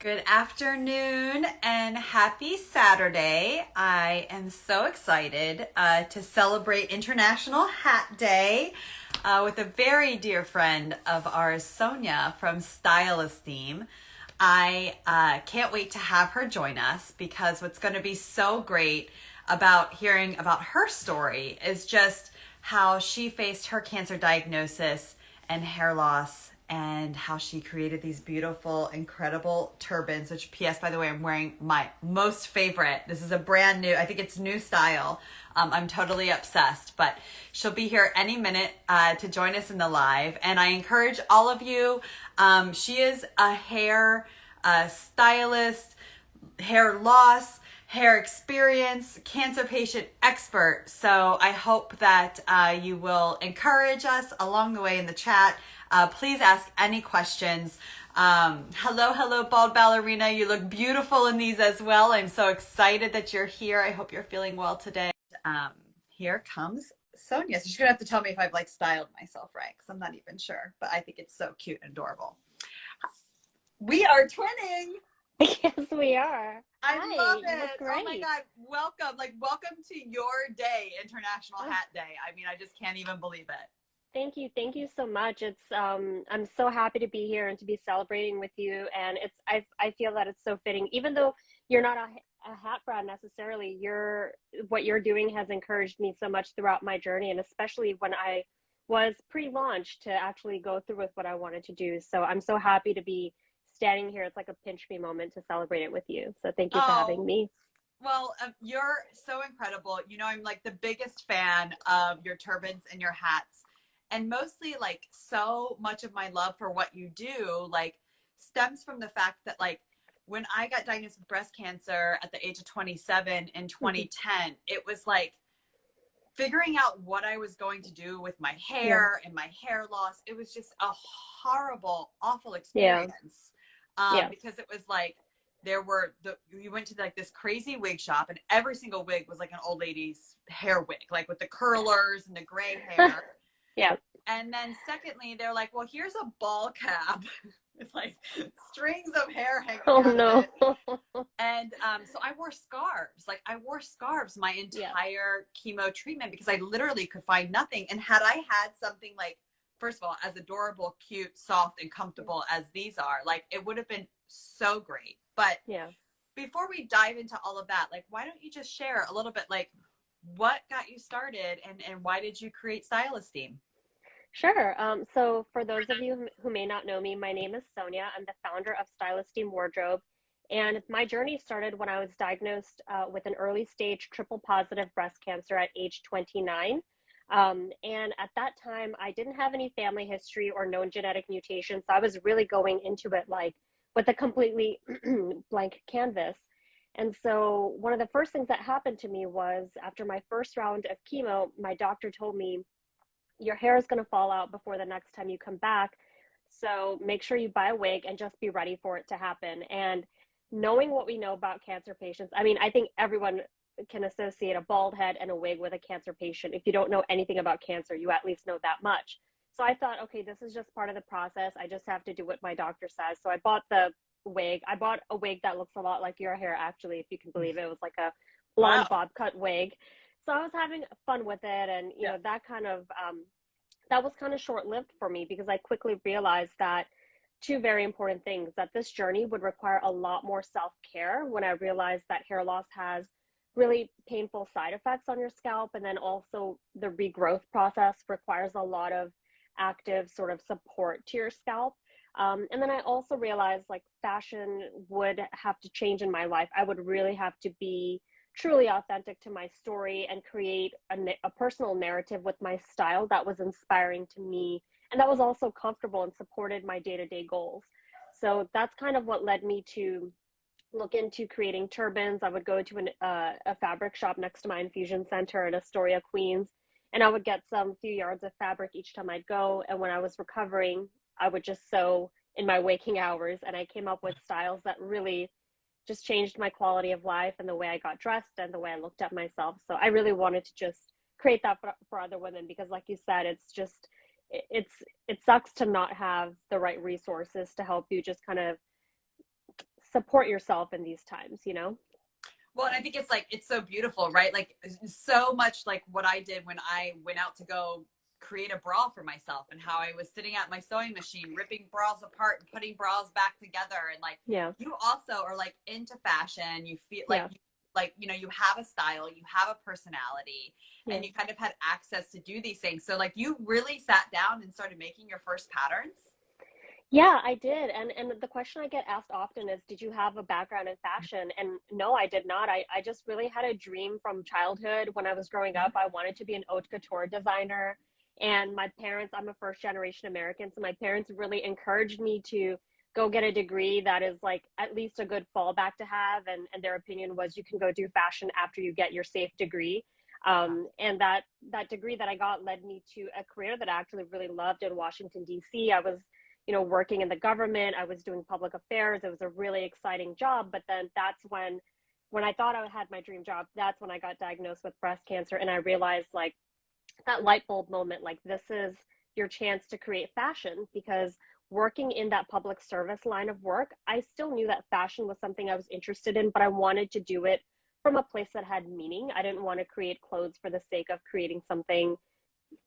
Good afternoon and happy Saturday. I am so excited to celebrate International Hat Day with a very dear friend of ours, Sonia from Esteem. I can't wait to have her join us because what's going to be so great about hearing about her story is just how she faced her cancer diagnosis and hair loss and how she created these beautiful, incredible turbans, which PS, by the way, I'm wearing my most favorite. This is a brand new, I think it's new style. I'm totally obsessed, but she'll be here any minute to join us in the live. And I encourage all of you, she is a hair stylist, hair loss, hair experience, cancer patient expert. So I hope that you will encourage us along the way in the chat. Please ask any questions. Hello, bald ballerina. You look beautiful in these as well. I'm so excited that you're here. I hope you're feeling well today. Here comes Sonia. So she's gonna have to tell me if I've styled myself right, because I'm not even sure, but I think it's so cute and adorable. We are twinning. Yes, we are. I Hi, love you look it. Oh my great. God. Welcome to your day, International Hat Day. I mean, I just can't even believe it. Thank you. Thank you so much. I'm so happy to be here and to be celebrating with you. And I feel that it's so fitting, even though you're not a hat brand necessarily, what you're doing has encouraged me so much throughout my journey, and especially when I was pre-launch to actually go through with what I wanted to do. So I'm so happy to be standing here. It's like a pinch me moment to celebrate it with you. So thank you for having Oh, me. well, you're so incredible. You know, I'm the biggest fan of your turbans and your hats. And mostly, so much of my love for what you do, stems from the fact that, when I got diagnosed with breast cancer at the age of 27 in 2010, it was figuring out what I was going to do with my Yeah. hair and my hair loss. It was just a horrible, awful Yeah. experience. Yeah. Because it was you went to this crazy wig shop and every single wig was an old lady's hair wig, with the curlers and the gray hair. Yeah. And then secondly, they're like, well, here's a ball cap with strings of hair hanging Oh out of no. it. And so I wore scarves. I wore scarves my Yeah. entire chemo treatment because I literally could find nothing. And had I had something first of all, as adorable, cute, soft, and comfortable as these are, it would have been so great. But Yeah. before we dive into all of that, why don't you just share a little bit, what got you started and why did you create Style Esteem? Sure. So for those of you who may not know me, my name is Sonia. I'm the founder of Esteem Wardrobe. And my journey started when I was diagnosed with an early stage triple positive breast cancer at age 29. And at that time, I didn't have any family history or known genetic mutations. So I was really going into it with a completely blank canvas. And so one of the first things that happened to me was after my first round of chemo, my doctor told me, your hair is going to fall out before the next time you come back. So make sure you buy a wig and just be ready for it to happen. And knowing what we know about cancer patients, I mean, I think everyone can associate a bald head and a wig with a cancer patient. If you don't know anything about cancer, you at least know that much. So I thought, okay, this is just part of the process. I just have to do what my doctor says. So I bought the wig. I bought a wig that looks a lot like your hair, actually, if you can believe it. It was like a blonde Wow. bob cut wig. So I was having fun with it, and Yeah. that was kind of short-lived for me because I quickly realized that two very important things, that this journey would require a lot more self-care when I realized that hair loss has really painful side effects on your scalp, and then also the regrowth process requires a lot of active sort of support to your scalp. And then I also realized fashion would have to change in my life. I would really have to be truly authentic to my story and create a personal narrative with my style that was inspiring to me and that was also comfortable and supported my day-to-day goals. So that's kind of what led me to look into creating turbans. I would go to a fabric shop next to my infusion center in Astoria, Queens, and I would get some few yards of fabric each time I'd go. And when I was recovering, I would just sew in my waking hours, and I came up with styles that really just changed my quality of life and the way I got dressed and the way I looked at myself. So I really wanted to just create that for other women because, like you said, it sucks to not have the right resources to help you just kind of support yourself in these times, you know? Well, and I think it's like, it's so beautiful, right? Like so much like what I did when I went out to go create a bra for myself, and how I was sitting at my sewing machine, ripping bras apart and putting bras back together. And like, Yeah. you also are like into fashion. You feel like, Yeah. you know, you have a style, you have a personality, Yeah. and you kind of had access to do these things. So like, you really sat down and started making your first patterns. Yeah, I did. And the question I get asked often is, did you have a background in fashion? And no, I did not. I just really had a dream from childhood. When I was growing up, I wanted to be an haute couture designer. And my parents, I'm a first generation American, so my parents really encouraged me to go get a degree that is like at least a good fallback to have. And their opinion was you can go do fashion after you get your safe degree. And that degree that I got led me to a career that I actually really loved in Washington, D.C. I was, working in the government. I was doing public affairs. It was a really exciting job. But then that's when I thought I had my dream job, that's when I got diagnosed with breast cancer. And I realized like that light bulb moment, like this is your chance to create fashion. Because working in that public service line of work, I still knew that fashion was something I was interested in, but I wanted to do it from a place that had meaning. I didn't want to create clothes for the sake of creating something,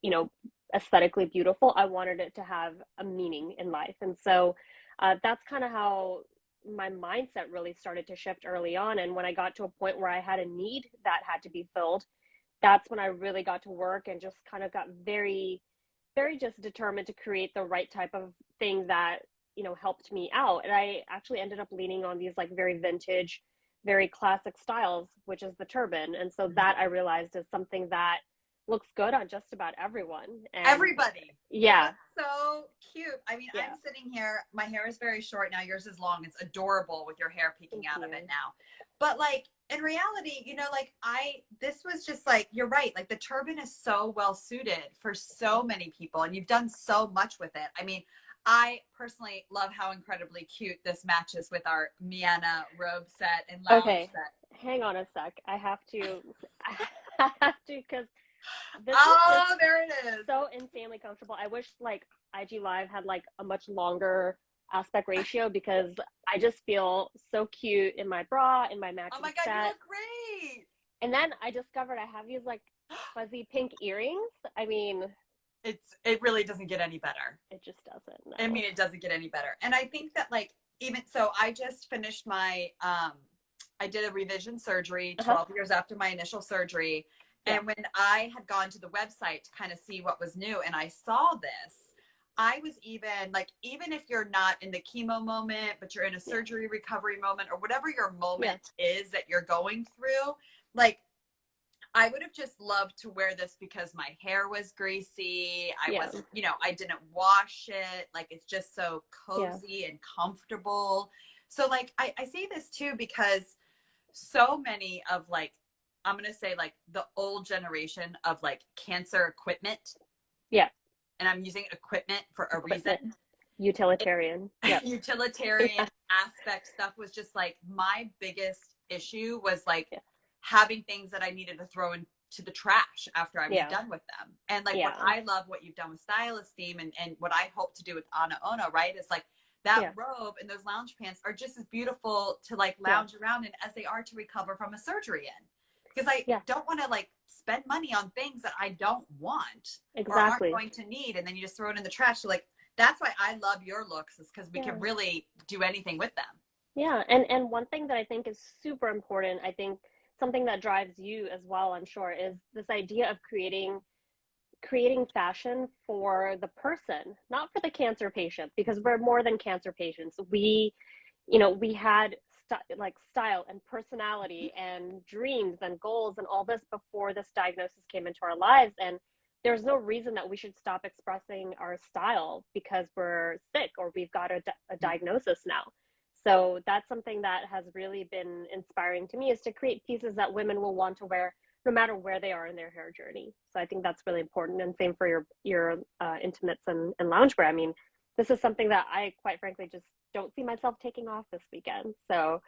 you know, aesthetically beautiful. I wanted it to have a meaning in life. And so that's kind of how my mindset really started to shift early on. And when I got to a point where I had a need that had to be filled, that's when I really got to work and just kind of got very, very just determined to create the right type of thing that, helped me out. And I actually ended up leaning on these like very vintage, very classic styles, which is the turban. And so that I realized is something that looks good on just about everyone. And Everybody. yeah. So cute. I mean, Yeah. I'm sitting here, my hair is very short now. Yours is long. It's adorable with your hair peeking Thank out of you. it now. But like in reality, like this was just like, you're right. Like the turban is so well suited for so many people, and you've done so much with it. I mean, I personally love how incredibly cute this matches with our Miana robe set and lounge Okay. set. Hang on a sec. I have to, because this is Oh, just there it is. so insanely comfortable. I wish like IG Live had like a much longer aspect ratio, because I just feel so cute in my bra, in my matching Oh my God, you set. look great. And then I discovered I have these like fuzzy pink earrings. I mean, It really doesn't get any better. it just doesn't. No. I mean, it doesn't get any better. And I think that like, even so, I just finished my I did a revision surgery 12 years after my initial surgery. And when I had gone to the website to kind of see what was new, and I saw this, I was even if you're not in the chemo moment, but you're in a surgery recovery moment, or whatever your moment is that you're going through, like I would have just loved to wear this because my hair was greasy. I wasn't, I didn't wash it. Like it's just so cozy and comfortable. So like I say this too because so many of like, I'm going to say like the old generation of like cancer equipment. Yeah. And I'm using equipment for a reason. Utilitarian. Yeah. Utilitarian aspect stuff was just like my biggest issue was like having things that I needed to throw into the trash after I was done with them. And like what I love, what you've done with Style Esteem and what I hope to do with AnaOno, right? Is like that robe and those lounge pants are just as beautiful to like lounge around in as they are to recover from a surgery in. Because I don't want to like spend money on things that I don't want or aren't going to need. And then you just throw it in the trash. So like, that's why I love your looks, is because we can really do anything with them. Yeah. And one thing that I think is super important, I think something that drives you as well, I'm sure, is this idea of creating fashion for the person, not for the cancer patient, because we're more than cancer patients. We had style and personality and dreams and goals and all this before this diagnosis came into our lives. And there's no reason that we should stop expressing our style because we're sick or we've got a diagnosis now. So that's something that has really been inspiring to me, is to create pieces that women will want to wear no matter where they are in their hair journey. So I think that's really important. And same for your intimates and loungewear. I mean, this is something that I quite frankly just don't see myself taking off this weekend. So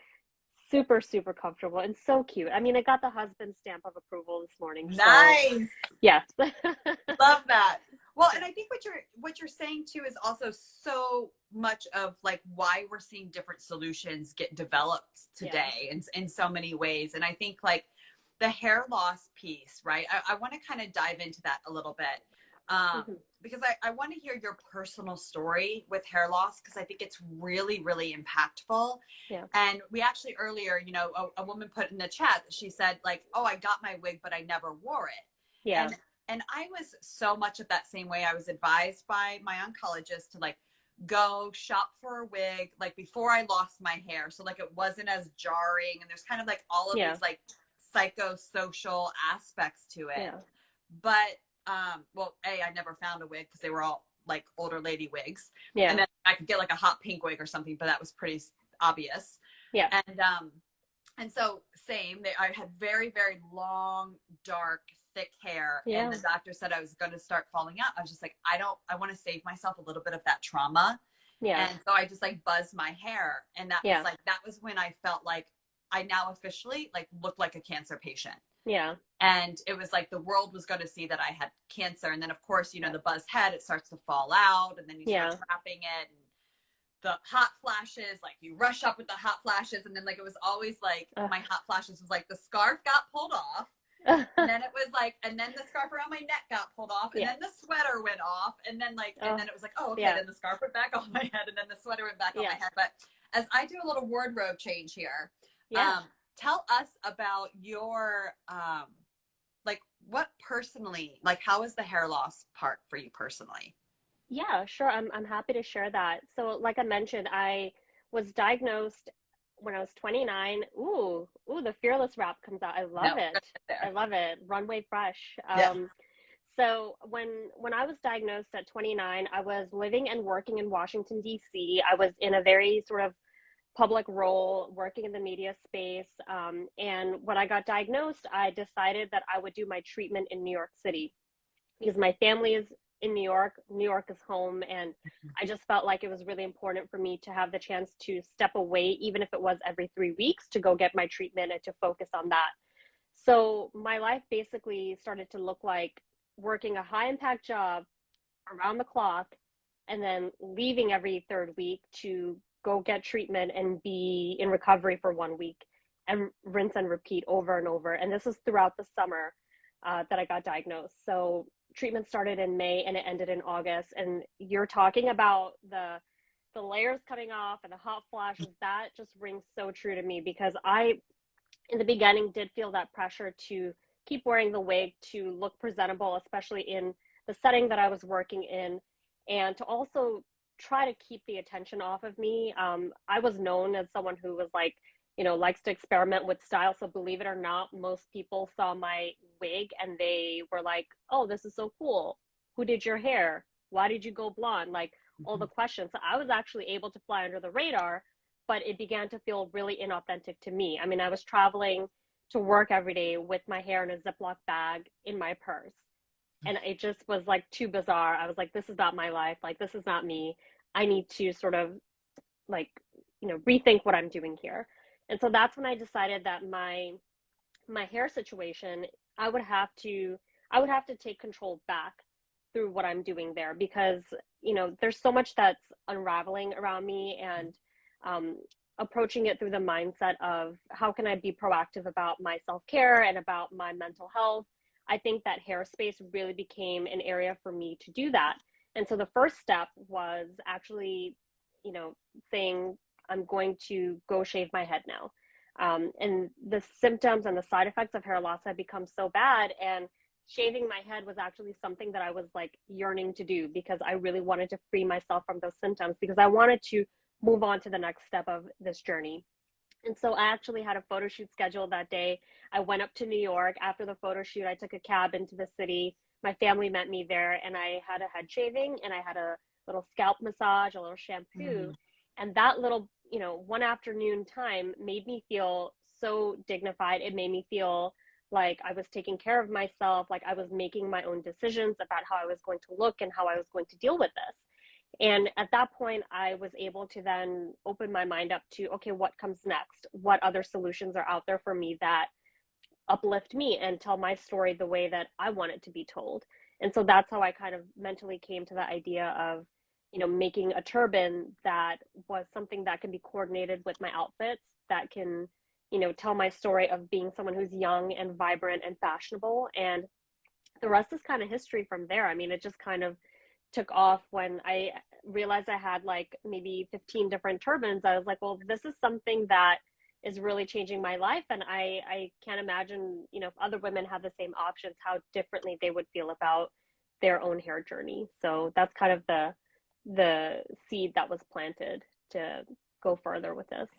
super, super comfortable and so cute. I mean, I got the husband stamp of approval this morning. Nice. So, yes. Love that. Well, Yeah. and I think what you're saying too is also so much of like why we're seeing different solutions get developed Yeah. today in so many ways. And I think like the hair loss piece, right? I want to kind of dive into that a little bit. Hmm. Because I want to hear your personal story with hair loss because I think it's really, really impactful. Yeah. And we actually earlier, a woman put in the chat that she said like, "Oh, I got my wig, but I never wore it." Yeah. And I was so much of that same way. I was advised by my oncologist to like go shop for a wig like before I lost my hair. So like it wasn't as jarring. And there's kind of like all of Yeah. these like psychosocial aspects to it. Yeah. But well, I never found a wig because they were all like older lady wigs. And Yeah. then I could get like a hot pink wig or something, but that was pretty obvious. Yeah. And so same, I had very, very long, dark, thick hair. And Yeah. the doctor said I was going to start falling out. I was just like, I want to save myself a little bit of that trauma. Yeah. And so I just like buzzed my hair. And Yeah. that was when I felt like I now officially like looked like a cancer patient. Yeah. And it was like the world was going to see that I had cancer. And then of course, Yeah. the buzzed head, it starts to fall out and then you Yeah. start trapping it. And the hot flashes, like you rush up with the hot flashes, and then like it was always like my hot flashes was like the scarf got pulled off, and then it was like, and then the scarf around my neck got pulled off, and Yeah. then the sweater went off, and then like, and then it was like, oh, okay, Yeah. then the scarf went back on my head, and then the sweater went back on Yeah. my head. But as I do a little wardrobe change here, Yeah. tell us about your like what personally, like how is the hair loss part for you personally? Yeah, sure. I'm happy to share that. So, like I mentioned, I was diagnosed when I was 29. Ooh, the Fearless rap comes out. I love No, it. I there. love it. Runway Fresh. Yes. So when I was diagnosed at 29, I was living and working in Washington, D.C. I was in a very sort of public role, working in the media space. And when I got diagnosed, I decided that I would do my treatment in New York City because my family is in New York. New York is home. And I just felt like it was really important for me to have the chance to step away, even if it was every 3 weeks, to go get my treatment and to focus on that. So my life basically started to look like working a high impact job around the clock and then leaving every third week to go get treatment and be in recovery for 1 week and rinse and repeat over and over. And this is throughout the summer that I got diagnosed. So treatment started in May and it ended in August. And you're talking about the layers coming off and the hot flashes. That just rings so true to me because I, in the beginning, did feel that pressure to keep wearing the wig to look presentable, especially in the setting that I was working in, and to also try to keep the attention off of me. I was known as someone who was like, likes to experiment with style. So believe it or not, most people saw my wig and they were like, oh, this is so cool. Who did your hair? Why did you go blonde? Like all the questions. So I was actually able to fly under the radar, but it began to feel really inauthentic to me. I mean, I was traveling to work every day with my hair in a Ziploc bag in my purse. And it just was like too bizarre. I was like, this is not my life. Like, this is not me. I need to sort of like, rethink what I'm doing here. And so that's when I decided that my hair situation, I would have to I would have to take control back through what I'm doing there because, there's so much that's unraveling around me and um, approaching it through the mindset of how can I be proactive about my self-care and about my mental health. I think that hair space really became an area for me to do that. And so the first step was actually, you know, saying, I'm going to go shave my head now. And the symptoms and the side effects of hair loss had become so bad. And shaving my head was actually something that I was like yearning to do because I really wanted to free myself from those symptoms because I wanted to move on to the next step of this journey. And so I actually had a photo shoot scheduled that day. I went up to New York. After the photo shoot, I took a cab into the city. My family met me there, and I had a head shaving and I had a little scalp massage, a little shampoo. And that little, one afternoon time made me feel so dignified. It made me feel like I was taking care of myself, like I was making my own decisions about how I was going to look and how I was going to deal with this. And at that point, I was able to then open my mind up to, okay, what comes next? What other solutions are out there for me that uplift me and tell my story the way that I want it to be told? And so that's how I kind of mentally came to the idea of, making a turban that was something that can be coordinated with my outfits, that can, tell my story of being someone who's young and vibrant and fashionable. And the rest is kind of history from there. I mean, it just kind of took off when I realized I had like maybe 15 different turbans. I was like, well, this is something that is really changing my life. And I can't imagine, if other women have the same options, how differently they would feel about their own hair journey. So that's kind of the seed that was planted to go further with this.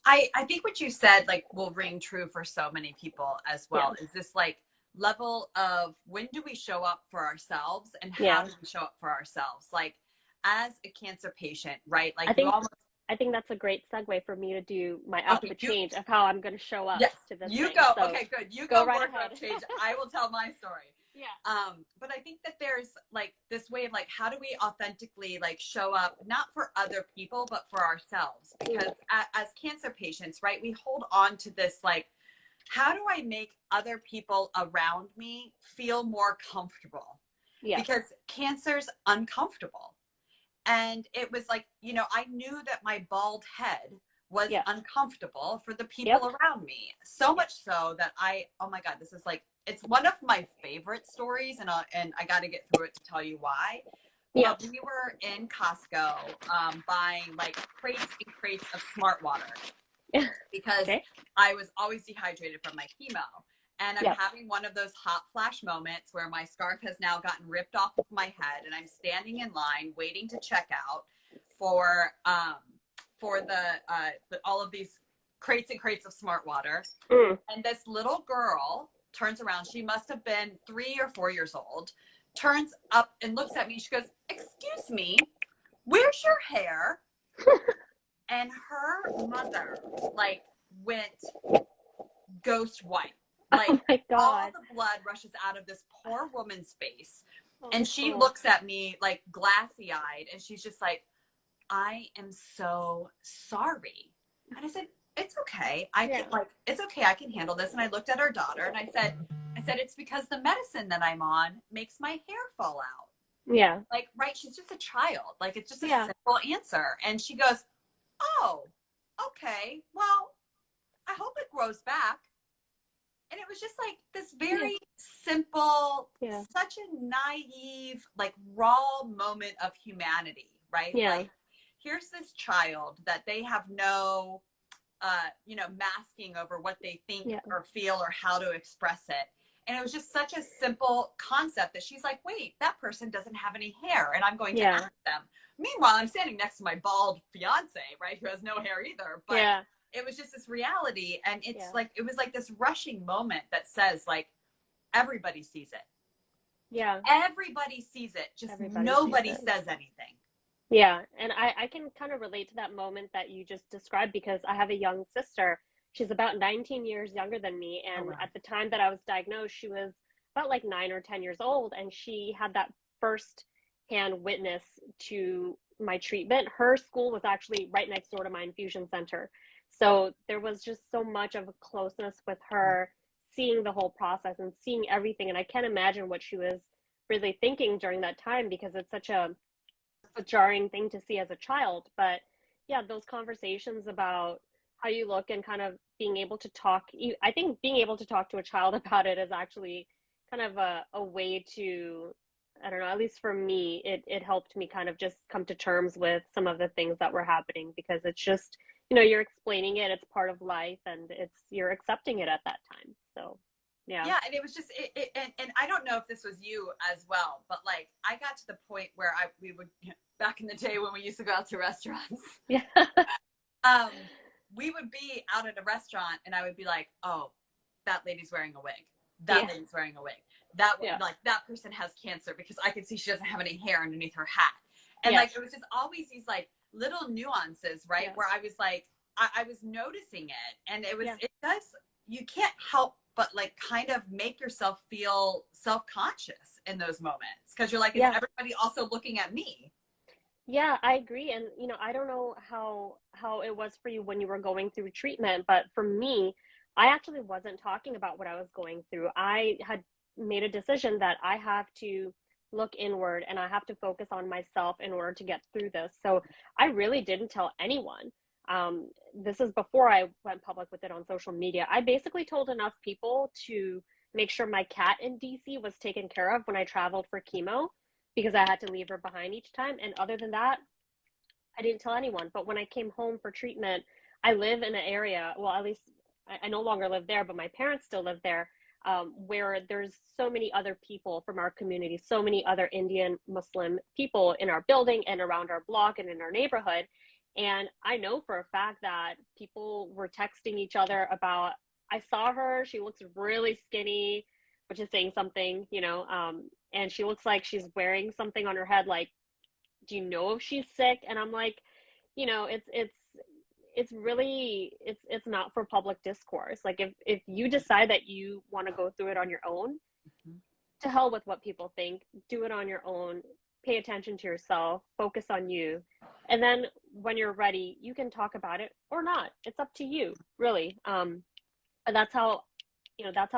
I think what you said like will ring true for so many people as well. Yeah. Is this like level of when do we show up for ourselves and how Yeah. do we show up for ourselves? Like as a cancer patient, right? I Like you think almost I think that's a great segue for me to do my okay, outfit change of how I'm going to show up yes, to this you thing. go. So Okay, good. You go go right wardrobe ahead. change. I will tell my story. Yeah. But I think that there's like this way of like, how do we authentically like show up, not for other people, but for ourselves? Because as cancer patients, right, we hold on to this like, how do I make other people around me feel more comfortable? Yes. Because cancer's uncomfortable. And it was like, I knew that my bald head was Yes. uncomfortable for the Yep. people around me. So Yep. much so that oh my God, this is like, it's one of my favorite stories. And I got to get through it to tell you why. Yeah. But we were in Costco buying like crates and crates of smart water because Okay. I was always dehydrated from my chemo. And I'm Yep. having one of those hot flash moments where my scarf has now gotten ripped off of my head, and I'm standing in line waiting to check out for all of these crates and crates of smart water. Mm. And this little girl turns around. She must have been 3 or 4 years old. Turns up and looks at me. She goes, "Excuse me, where's your hair?" And her mother like went ghost white. Oh Like my all God. the blood rushes out of this poor woman's face. And she Oh. looks at me like glassy eyed and she's just like, "I am so sorry." And I said, "It's okay. Yeah. it's okay. I can handle this." And I looked at her daughter and I said, "It's because the medicine that I'm on makes my hair fall out." Yeah. Like, right. She's just a child. Like, it's just a Yeah. simple answer. And she goes, "Oh, okay. Well, I hope it grows back." And it was just like this Yeah. very simple, Yeah. such a naive, like raw moment of humanity, right? Yeah. Like, here's this child that they have no, masking over what they think Yeah. or feel or how to express it. And it was just such a simple concept that she's like, "Wait, that person doesn't have any hair, and I'm going to Yeah. ask them." Meanwhile, I'm standing next to my bald fiance, right, who has no hair either. But Yeah. it was just this reality, and it's Yeah. like it was like this rushing moment that says like everybody sees it. Yeah. Everybody sees it, just Everybody sees nobody it. says anything. Yeah, and I can kind of relate to that moment that you just described because I have a young sister. She's about 19 years younger than me. Oh And wow. at the time that I was diagnosed, she was about like 9 or 10 years old. And she had that first hand witness to my treatment. Her school was actually right next door to my infusion center. So there was just so much of a closeness with her, seeing the whole process and seeing everything. And I can't imagine what she was really thinking during that time because it's such a jarring thing to see as a child. But yeah, those conversations about how you look and kind of being able to talk, I think being able to talk to a child about it is actually kind of a way to, I don't know, at least for me, it helped me kind of just come to terms with some of the things that were happening because it's just, you're explaining it, it's part of life, and you're accepting it at that time. So yeah. Yeah, and it was just and I don't know if this was you as well, but like I got to the point where we would back in the day when we used to go out to restaurants. Yeah. um we would be out at a restaurant and I would be like, "Oh, that lady's wearing a wig. That Yeah. lady's wearing a wig. That Yeah. like that person has cancer because I can see she doesn't have any hair underneath her hat." And Yes. like it was just always these like little nuances, right? Yeah. Where I was like I was noticing it, and Yeah. it does, you can't help but like kind of make yourself feel self-conscious in those moments because you're like, is Yeah. everybody also looking at me? Yeah, I agree. And I don't know how it was for you when you were going through treatment, but for me, I actually wasn't talking about what I was going through. I had made a decision that I have to look inward and I have to focus on myself in order to get through this. So I really didn't tell anyone. This is before I went public with it on social media. I basically told enough people to make sure my cat in DC was taken care of when I traveled for chemo, because I had to leave her behind each time. And other than that, I didn't tell anyone. But when I came home for treatment, I live in an area, well, at least I no longer live there, but my parents still live there, where there's so many other people from our community, so many other Indian Muslim people in our building and around our block and in our neighborhood. And I know for a fact that people were texting each other about, I saw her, she looks really skinny, which is saying something, and she looks like she's wearing something on her head. Like, do you know if she's sick? And I'm like, it's really, it's not for public discourse. Like, if you decide that you want to go through it on your own, Mhm. to hell with what people think, do it on your own, pay attention to yourself, focus on you. And then when you're ready, you can talk about it or not. It's up to you, really. But that's how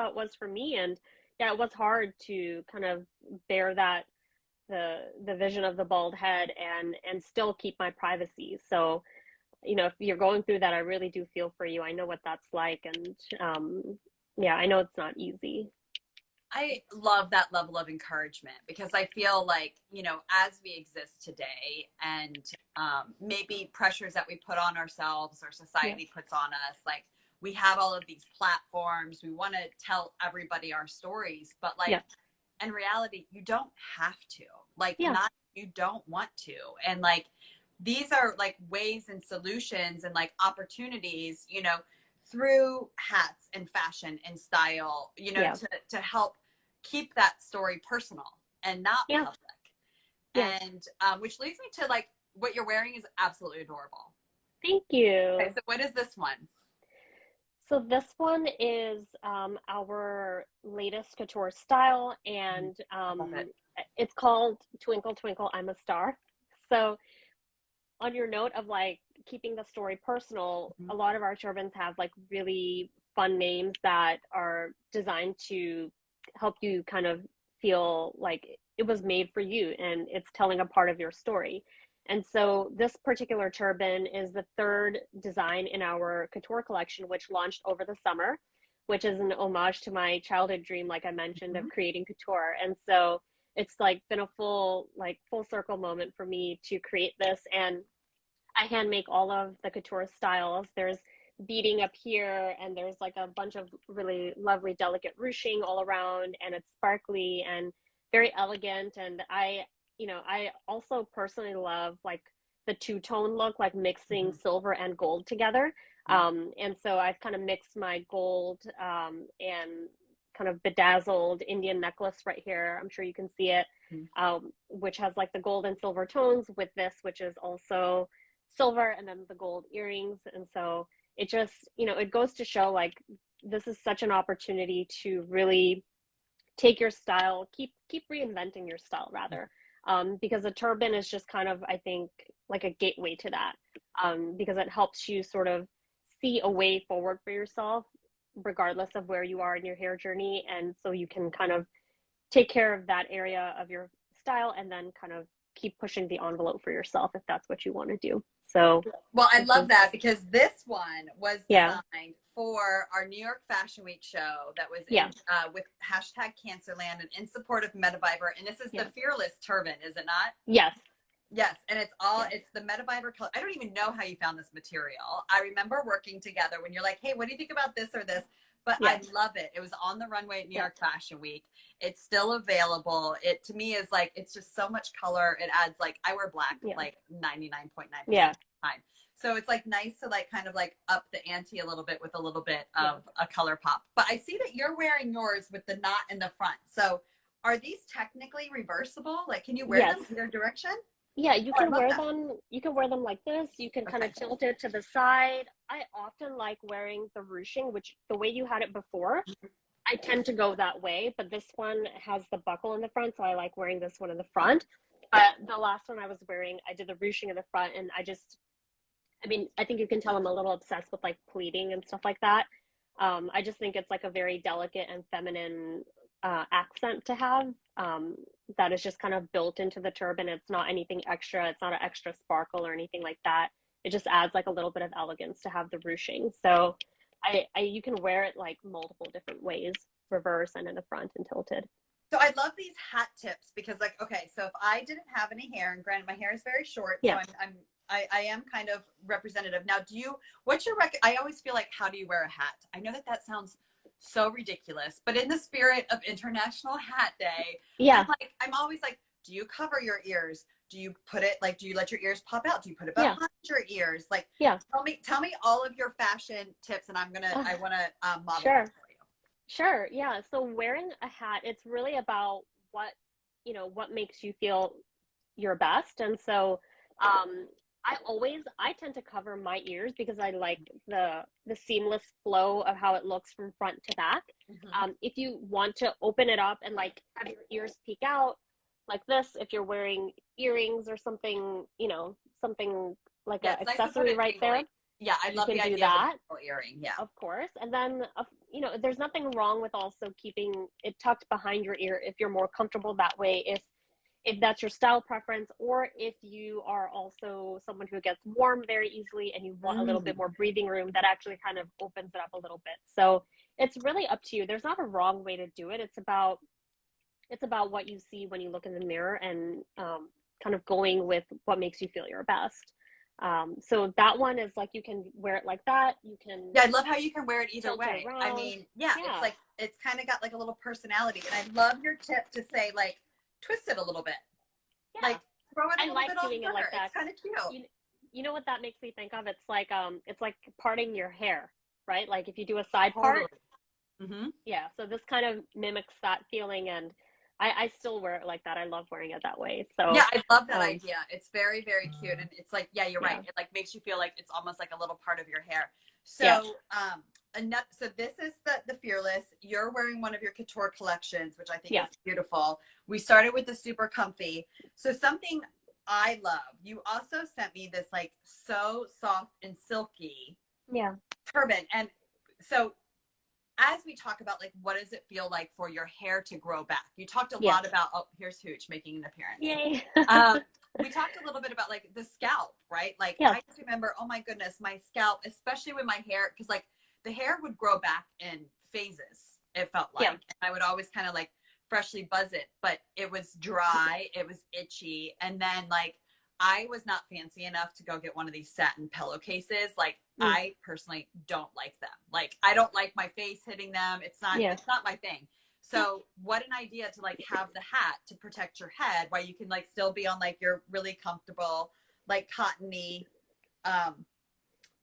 it was for me. And yeah, it was hard to kind of bear that, the vision of the bald head, and still keep my privacy. So, if you're going through that, I really do feel for you. I know what that's like. And yeah, I know it's not easy. I love that level of encouragement, because I feel like, as we exist today, and maybe pressures that we put on ourselves or Yeah. society puts on us, like, we have all of these platforms, we want to tell everybody our stories, but like, Yeah. in reality, you don't have to. Like, Yeah. not, you don't want to. And like, these are like ways and solutions and like opportunities, through hats and fashion and style, Yeah. to help keep that story personal and not Yeah. public. Yeah. And which leads me to like, what you're wearing is absolutely adorable. Thank Okay, you. so what is this one? So this one is our latest couture style, and I love it. it's called Twinkle Twinkle I'm a Star. So on your note of like keeping the story personal, Mhm. a lot of our turbans have like really fun names that are designed to help you kind of feel like it was made for you and it's telling a part of your story. And so this particular turban is the third design in our couture collection, which launched over the summer, which is an homage to my childhood dream, like I mentioned, of Mhm. creating couture. And so it's like been a full circle moment for me to create this. And I hand make all of the couture styles. There's beading up here, and there's like a bunch of really lovely, delicate ruching all around, and it's sparkly and very elegant. And I also personally love like the two-tone look, like mixing Mhm. silver and gold together. Mhm. And so I've kind of mixed my gold and kind of bedazzled Indian necklace right here. I'm sure you can see it, Mhm. which has like the gold and silver tones with this, which is also silver, and then the gold earrings. And so it just, it goes to show like this is such an opportunity to really take your style, keep reinventing your style rather. Because a turban is just kind of, I think, like a gateway to that, because it helps you sort of see a way forward for yourself regardless of where you are in your hair journey. And so you can kind of take care of that area of your style and then kind of keep pushing the envelope for yourself if that's what you want to do. So Well, I this love is, that, because this one was yeah, designed for our New York Fashion Week show that was yeah, in with hashtag Cancerland and in support of Metaviber. And this is the yeah, Fearless Turban, is it not? yes, Yes, and yes, it's the Metaviber color. I don't even know how you found this material. I remember working together when you're like, hey, what do you think about this or this? But yeah, I love it. It was on the runway at New yeah, York Fashion Week. It's still available. It to me is like, it's just so much color. It adds like, I wear black yeah, like 99.9% yeah, of the time. So it's like nice to like kind of like up the ante a little bit with a little bit yeah, of a color pop. But I see that you're wearing yours with the knot in the front. So are these technically reversible? Like, can you wear yes. them either direction? Yeah, you Oh, I can love wear that. them. You can wear them like this. You can kind Okay. of tilt it to the side. I often like wearing the ruching, which the way you had it before, I tend to go that way, but this one has the buckle in the front, so I like wearing this one in the front. But the last one I was wearing, I did the ruching in the front, and I mean, I think you can tell I'm a little obsessed with like pleating and stuff like that. I just think it's like a very delicate and feminine accent to have, that is just kind of built into the turban. It's not anything extra. It's not an extra sparkle or anything like that. It just adds like a little bit of elegance to have the ruching. So you can wear it like multiple different ways, reverse and in the front and tilted. So I love these hat tips because, like, okay, so if I didn't have any hair, and granted my hair is very short, so Yeah. I am kind of representative. Now, what's your I always feel like, how do you wear a hat? I know that sounds so ridiculous, but in the spirit of International Hat Day, Yeah. I'm always like, do you cover your ears? Do you put it like, do you let your ears pop out? Do you put it Yeah. behind your ears? Like, Yeah. tell me all of your fashion tips, and I want to model Sure. them for you. Sure. Yeah. So wearing a hat, it's really about what, what makes you feel your best. And so, I tend to cover my ears because I like the seamless flow of how it looks from front to back. If you want to open it up and like have your ears peek out like this, if you're wearing earrings or something, something like Yeah, an it's nice to put accessory it right there, yeah, I you love can the do idea of a that. pearl earring. Yeah. Of course. And then, there's nothing wrong with also keeping it tucked behind your ear if you're more comfortable that way, if that's your style preference, or if you are also someone who gets warm very easily and you want a little bit more breathing room, that actually kind of opens it up a little bit. So it's really up to you. There's not a wrong way to do it. It's about what you see when you look in the mirror, and kind of going with what makes you feel your best. So that one is like, you can wear it like that. You can, Yeah, I love how you can wear it either tilt it way. I around. mean, yeah, it's Yeah. like, it's kind of got like a little personality. And I love your tip to say, like, twist it a little bit. Yeah. Like, throw it a I little like bit off doing it center. like that. It's kind of cute. You know what that makes me think of? It's like parting your hair, right? Like if you do a side Totally. part. Mm-hmm. Yeah. So this kind of mimics that feeling, and I still wear it like that. I love wearing it that way. So Yeah, I love that idea. It's very, very cute. And it's like, yeah, you're yeah. right. It like makes you feel like it's almost like a little part of your hair. Yeah. So, so this is the Fearless. You're wearing one of your couture collections, which I think is beautiful. We started with the super comfy. So something I love, you also sent me this like so soft and silky turban. And so as we talk about like, what does it feel like for your hair to grow back? You talked a lot about, oh, here's Hooch making an appearance. Yay. We talked a little bit about like the scalp, right? Like I just remember, oh my goodness, my scalp, especially with my hair, because like the hair would grow back in phases, it felt like. And I would always kind of like freshly buzz it, but it was dry, it was itchy. And then like, I was not fancy enough to go get one of these satin pillowcases. Like I personally don't like them. Like I don't like my face hitting them. It's not my thing. So what an idea to like have the hat to protect your head while you can like still be on like your really comfortable, like cottony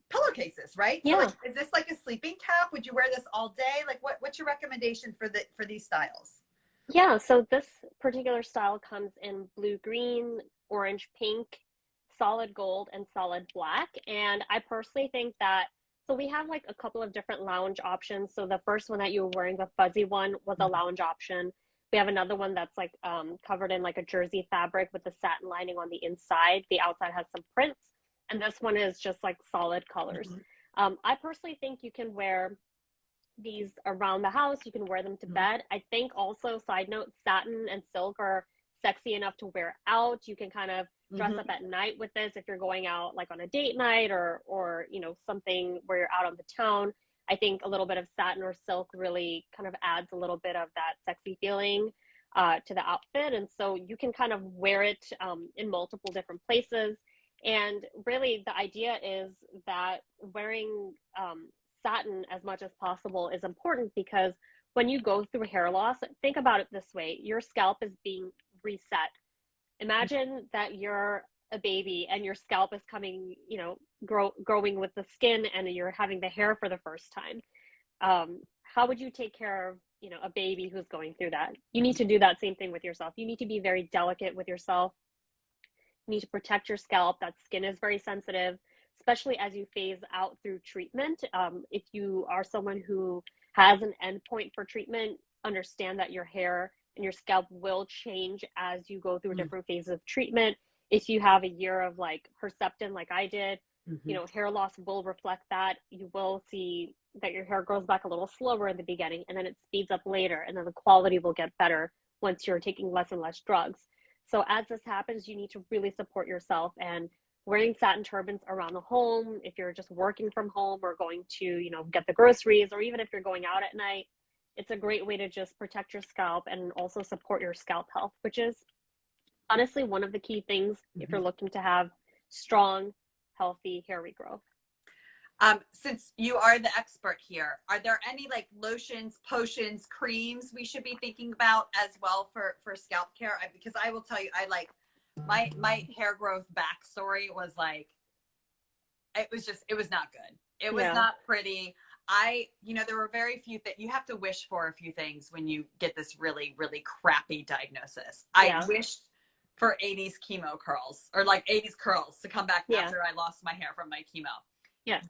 pillowcases, right? Yeah. So like, is this like a sleeping cap? Would you wear this all day? Like what's your recommendation for these styles? Yeah, so this particular style comes in blue green, orange pink, solid gold, and solid black. And I personally think that, so we have like a couple of different lounge options. So the first one that you were wearing, the fuzzy one, was a lounge option. We have another one that's like covered in like a jersey fabric with the satin lining on the inside. The outside has some prints. And this one is just like solid colors. I personally think you can wear these around the house. You can wear them to bed. I think also, side note, satin and silk are sexy enough to wear out. You can kind of dress up at night with this if you're going out like on a date night, or something where you're out on the town. I think a little bit of satin or silk really kind of adds a little bit of that sexy feeling to the outfit. And so you can kind of wear it in multiple different places. And really the idea is that wearing satin as much as possible is important, because when you go through hair loss, think about it this way: your scalp is being reset. Imagine that you're a baby and your scalp is coming, growing with the skin, and you're having the hair for the first time. How would you take care of, a baby who's going through that? You need to do that same thing with yourself. You need to be very delicate with yourself. You need to protect your scalp. That skin is very sensitive, especially as you phase out through treatment. If you are someone who has an endpoint for treatment, understand that your hair and your scalp will change as you go through different phases of treatment. If you have a year of like Herceptin, like I did, You Hmm. know, hair loss will reflect that. You will see that your hair grows back a little slower in the beginning, and then it speeds up later, and then the quality will get better once you're taking less and less drugs. So as this happens, you need to really support yourself, and wearing satin turbans around the home, if you're just working from home or going to, you know, get the groceries, or even if you're going out at night, it's a great way to just protect your scalp and also support your scalp health, which is honestly one of the key things if Hmm. you're looking to have strong, healthy hair regrowth. Since you are the expert here, are there any like lotions, potions, creams we should be thinking about as well for scalp care? Because I will tell you, I like my hair growth backstory was like it was not good. It was Yeah, not pretty. There were very few that you have to wish for a few things when you get this really, really crappy diagnosis. I yeah, wished for 80s chemo curls or like 80s curls to come back yeah, after I lost my hair from my chemo. yeah,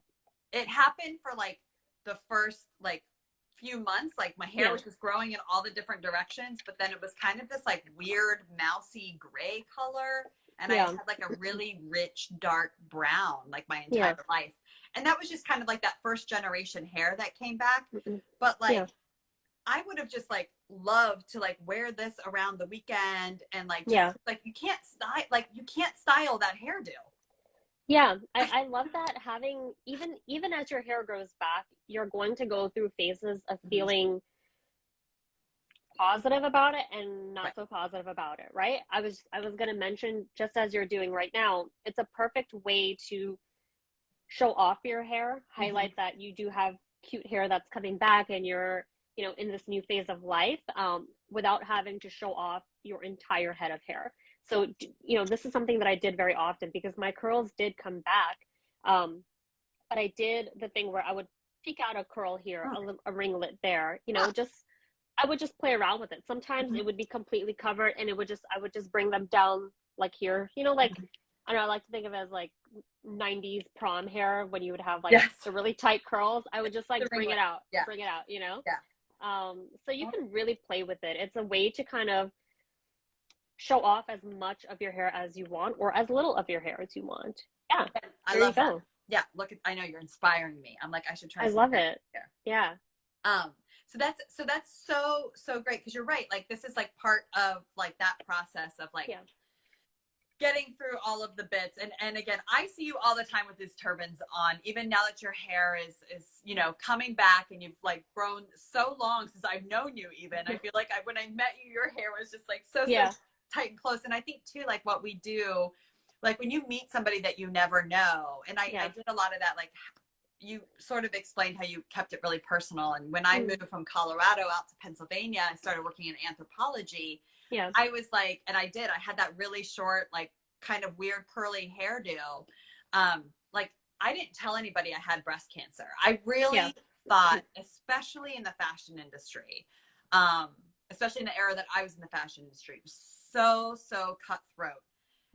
It happened for like the first like few months. Like my hair yeah, was just growing in all the different directions, but then it was kind of this like weird mousy gray color, and I yeah, had like a really rich dark brown like my yeah, entire life. And that was just kind of like that first generation hair that came back. mm-mm, But yeah, like I would have just like loved to like wear this around the weekend and like just yeah, like you can't style that hairdo. yeah. I love that having even as your hair grows back, you're going to go through phases of Mhm. feeling positive about it and not Right. so positive about it, right? I was going to mention, just as you're doing right now, it's a perfect way to show off your hair, Hmm. highlight that you do have cute hair that's coming back and you're, you know, in this new phase of life, without having to show off your entire head of hair. So, you know, this is something that I did very often because my curls did come back. Um, but I did the thing where I would pick out a curl here, Huh. a ringlet there, you know, Huh. just I would just play around with it. Sometimes Mhm. it would be completely covered and I would just bring them down like here, you know, like, Mhm. I don't know, I like to think of it as like 90s prom hair when you would have like Yes. the really tight curls. I would just The like ringlet. Yeah. bring it out, you know? Yeah. So you can really play with it. It's a way to kind of show off as much of your hair as you want or as little of your hair as you want. Yeah, I there you love that. go. Yeah, look at I know you're inspiring me. I'm like I should try I some love hair it. care. Yeah, So that's so great because you're right. Like this is like part of like that process of like yeah, getting through all of the bits. And again, I see you all the time with these turbans on, even now that your hair is coming back and you've like grown so long since I've known you. Even I feel like when I met you, your hair was just like so yeah, tight and close. And I think too, like what we do, like when you meet somebody that you never know, and I yeah. did a lot of that, like you sort of explained how you kept it really personal. And when I Mm, moved from Colorado out to Pennsylvania, I started working in anthropology. yeah, I was like, and I had that really short, like kind of weird curly hairdo. Like I didn't tell anybody I had breast cancer. I yeah. really thought, especially in the fashion industry, um, especially in the era that I was in the fashion industry, it was so cutthroat.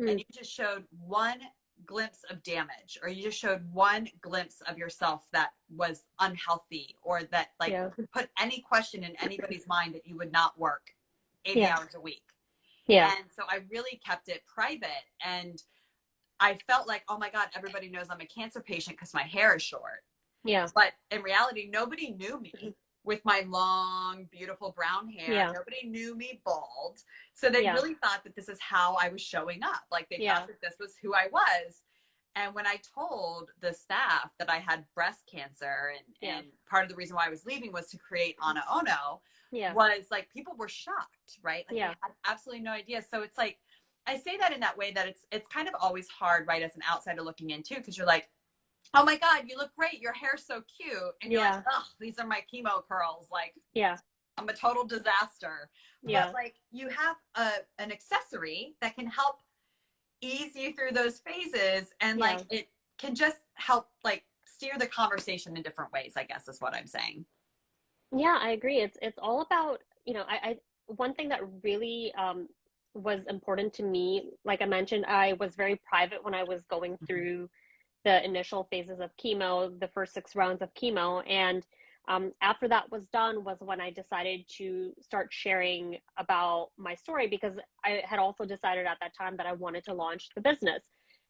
And Mm, you just showed one glimpse of damage, or you just showed one glimpse of yourself that was unhealthy, or that like yeah, put any question in anybody's mind that you would not work 80 yeah, hours a week. yeah, And so I really kept it private. And I felt like, oh my God, everybody knows I'm a cancer patient because my hair is short. yeah, But in reality, nobody knew me with my long, beautiful brown hair. yeah, Nobody knew me bald. So they yeah, really thought that this is how I was showing up. Like they thought yeah, that this was who I was. And when I told the staff that I had breast cancer, yeah, and part of the reason why I was leaving was to create AnaOno, yeah, was like people were shocked, right? Like they yeah, had absolutely no idea. So it's like I say that in that way that it's kind of always hard, right, as an outsider looking in too, because you're like, oh my God, you look great. Your hair's so cute. And you're like, yeah, oh, these are my chemo curls. Like, yeah, I'm a total disaster. But yeah, like, you have an accessory that can help ease you through those phases. And like, yeah. it can just help like steer the conversation in different ways, I guess is what I'm saying. Yeah, I agree. It's all about, you know, I one thing that really was important to me, like I mentioned, I was very private when I was going Mhm. through the initial phases of chemo, the first 6 rounds of chemo. And after that was done was when I decided to start sharing about my story because I had also decided at that time that I wanted to launch the business.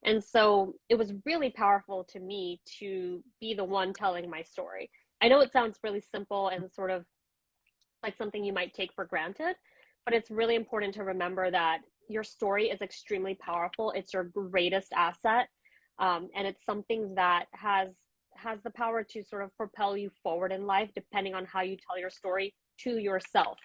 And so it was really powerful to me to be the one telling my story. I know it sounds really simple and sort of like something you might take for granted, but it's really important to remember that your story is extremely powerful. It's your greatest asset, and it's something that has the power to sort of propel you forward in life, depending on how you tell your story to yourself.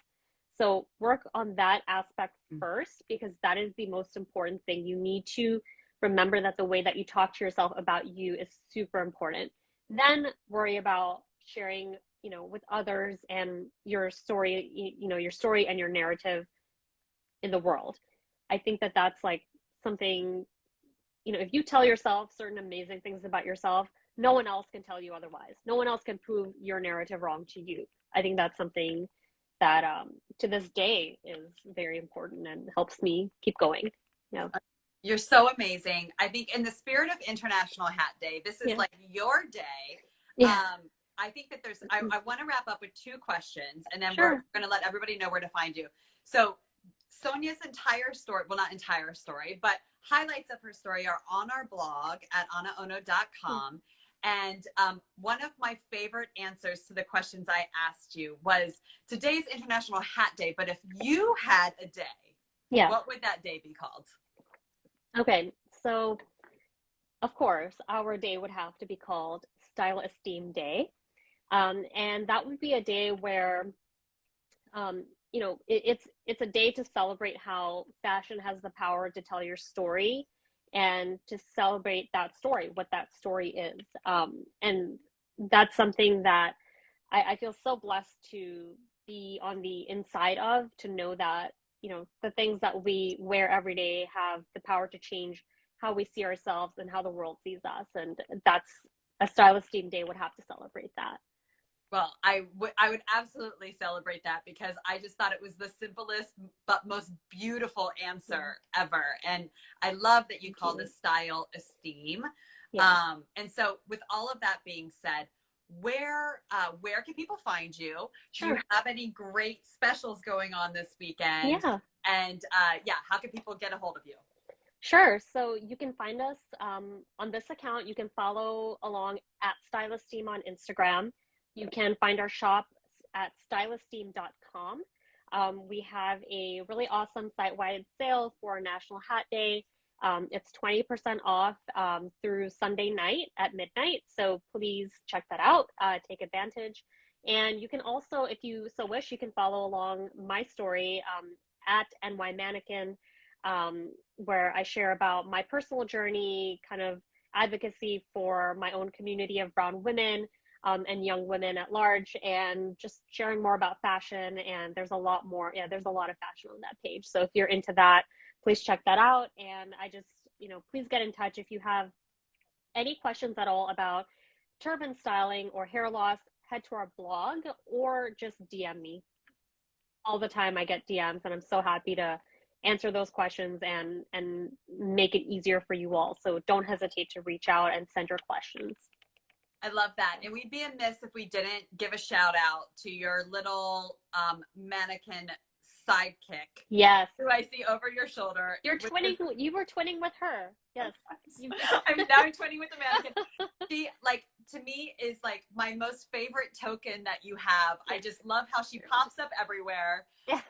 So work on that aspect first, because that is the most important thing. You need to remember that the way that you talk to yourself about you is super important. Then worry about sharing, with others and your story, your story and your narrative in the world. I think that that's like something, if you tell yourself certain amazing things about yourself, no one else can tell you otherwise. No one else can prove your narrative wrong to you. I think that's something that to this day is very important and helps me keep going. Yeah. You're so amazing. I think in the spirit of International Hat Day, this is Yeah. like your day. Yeah. I think that I want to wrap up with two questions, and then Sure. we're going to let everybody know where to find you. So Sonia's entire story, well, not entire story, but highlights of her story are on our blog at anaono.com. And one of my favorite answers to the questions I asked you was, today's International Hat Day, but if you had a day, what would that day be called? Okay, so of course, our day would have to be called Style Esteem Day. And that would be a day where, it's a day to celebrate how fashion has the power to tell your story and to celebrate that story, what that story is. And that's something that I feel so blessed to be on the inside of, to know that, the things that we wear every day have the power to change how we see ourselves and how the world sees us. And that's a Style Esteem Day would have to celebrate that. Well, I would absolutely celebrate that, because I just thought it was the simplest but most beautiful answer ever. And I love that you called it Style Esteem. Yeah. And so with all of that being said, where can people find you? Sure. Do you have any great specials going on this weekend? Yeah. And how can people get a hold of you? Sure. So you can find us on this account. You can follow along at Stylesteem on Instagram. You can find our shop at stylesteem.com. We have a really awesome site-wide sale for National Hat Day. It's 20% off through Sunday night at midnight. So please check that out, take advantage. And you can also, if you so wish, you can follow along my story at NY Mannequin, where I share about my personal journey, kind of advocacy for my own community of brown women and young women at large, and just sharing more about fashion. And there's a lot more. Yeah, there's a lot of fashion on that page. So if you're into that, please check that out. And I just, please get in touch if you have any questions at all about turban styling or hair loss. Head to our blog or just DM me. All the time I get DMs, and I'm so happy to answer those questions and make it easier for you all. So don't hesitate to reach out and send your questions. I love that. And we'd be amiss if we didn't give a shout out to your little mannequin sidekick. Yes. Who I see over your shoulder. You're twinning. You were twinning with her. Yes. I'm now twinning with the mannequin. She, like, to me, is like my most favorite token that you have. I just love how she pops up everywhere. Yeah.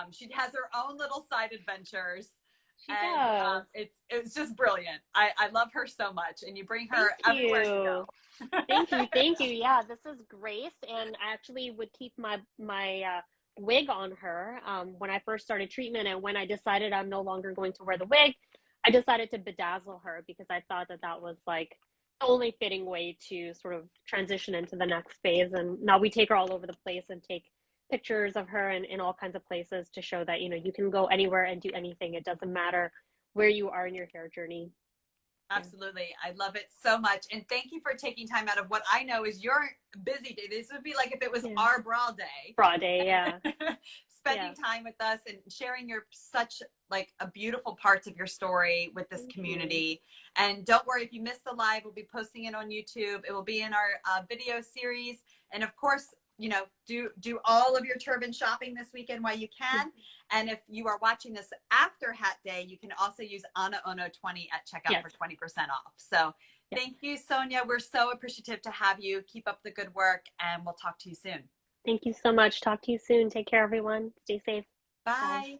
She has her own little side adventures. She does. It's just brilliant. I love her so much, and you bring her everywhere you go. Thank you. Yeah, this is Grace, and I actually would keep my wig on her when I first started treatment, and when I decided I'm no longer going to wear the wig, I decided to bedazzle her, because I thought that was like the only fitting way to sort of transition into the next phase. And now we take her all over the place and take pictures of her in all kinds of places to show that, you can go anywhere and do anything. It doesn't matter where you are in your hair journey. Absolutely. I love it so much. And thank you for taking time out of what I know is your busy day. This would be like if it was our bra day. Bra day, yeah. Spending time with us and sharing your such like a beautiful parts of your story with this community. And don't worry, if you missed the live, we'll be posting it on YouTube. It will be in our video series. And of course, do all of your turban shopping this weekend while you can. And if you are watching this after Hat Day, you can also use AnaOno 20 at checkout Yes. for 20% off. So thank you, Sonia. We're so appreciative to have you. Keep up the good work, and we'll talk to you soon. Thank you so much. Talk to you soon. Take care, everyone. Stay safe. Bye. Bye.